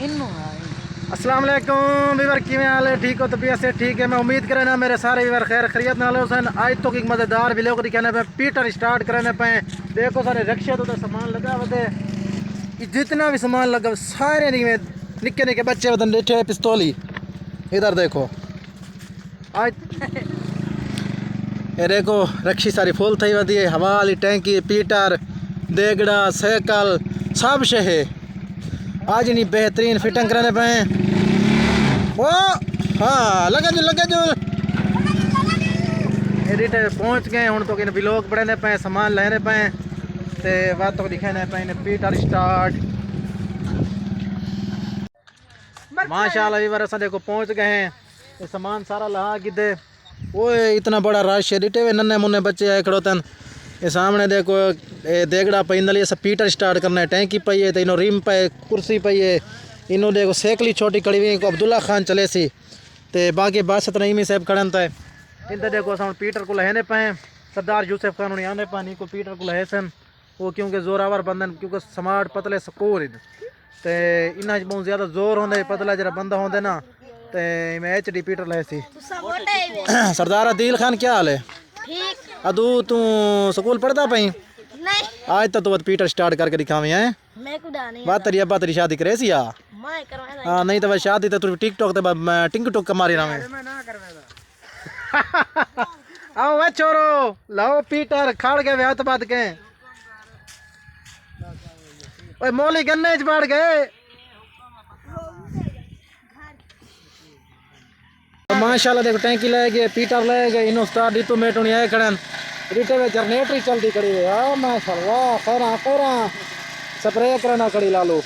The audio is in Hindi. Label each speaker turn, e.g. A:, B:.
A: अस्सलाम वालेकुम वीवर किवें हाल है? ठीक हो? तबीयत से ठीक है? मैं उम्मीद करे ना मेरे सारे वीवर खैर खरीत नाल हुसैन आज तो एक मज़ेदार व्लॉग दिखाने पे पीटर स्टार्ट करने पे देखो सारे रक्शे तो सामान लगा हुआ कि जितना भी सामान लगा सारे निक्के निक्के बच्चे बदन बैठे पिस्तौली इधर देखो आज ये देखो रक्षी सारी फुल थी वधी है हवा वाली टैंकी पीटर देगड़ा साइकिल सब शे है आज नहीं बेहतरीन फिटिंग कराने पे ओ हाँ लगा जो एडिट पहुंच गए हूँ तो व्लॉग बनाने पे सामान लेने पे ते बात तो दिखाने पे इन्हें पीटर स्टार्ट माशाल्लाह वीवर असा देखो पहुंच गए हैं ये सामान सारा लहा किधे ओए इतना बड़ा रश है डिटे हुए नन्हे मुन्ने बच्चे आए खड़ोतन ये सामने देखो ये देगड़ा पे इंदल ये सब पीटर स्टार्ट करना है टैंकी पई है तो इनो रिम पे कुर्सी पई है इनो देखो सेकली छोटी कड़ी हुई को अब्दुल्ला खान चले सी ते बाकी बादशाह नईमी साहब खड़न थे इंदर देखो साउंड पीटर को लहने पे सरदार यूसुफ खान उन्हें आने पानी को पीटर को लहे सन वो क्योंकि जोरावर बंदन क्योंकि समाट पतले सकूर ते इन्ना बहुत ज़्यादा जोर होंगे पतला जरा बंदा होंगे ना ते मैं एच डी पीटर लहे सी सरदार आदिल खान क्या हाल है? ठीक अदू तू स्कूल पढ़ता पई
B: नहीं
A: आज तो पीटर स्टार्ट करके दिखावे हैं
B: मैं कुड़ा नहीं
A: बात तेरी अब्बा तेरी शादी करे सी या
B: मैं करवाना
A: हां नहीं तो बस शादी तो तू टिकटॉक ते टिंकटॉक कमारी ना
B: मैं ना करवादा
A: आओ वे छोरो लाओ पीटर खड़ गए वे हाथ बात के ओए मौली गन्ने च बढ़ गए माशाल्लाह देखो टैंकी ले गए पीटर ले गए इन उस्ताद रीतू मेट नहीं आए खड़न रीटे में जनरेटर चलती खड़ी है माशाल्लाह खैरा खैरा स्प्रे करना खड़ी लालो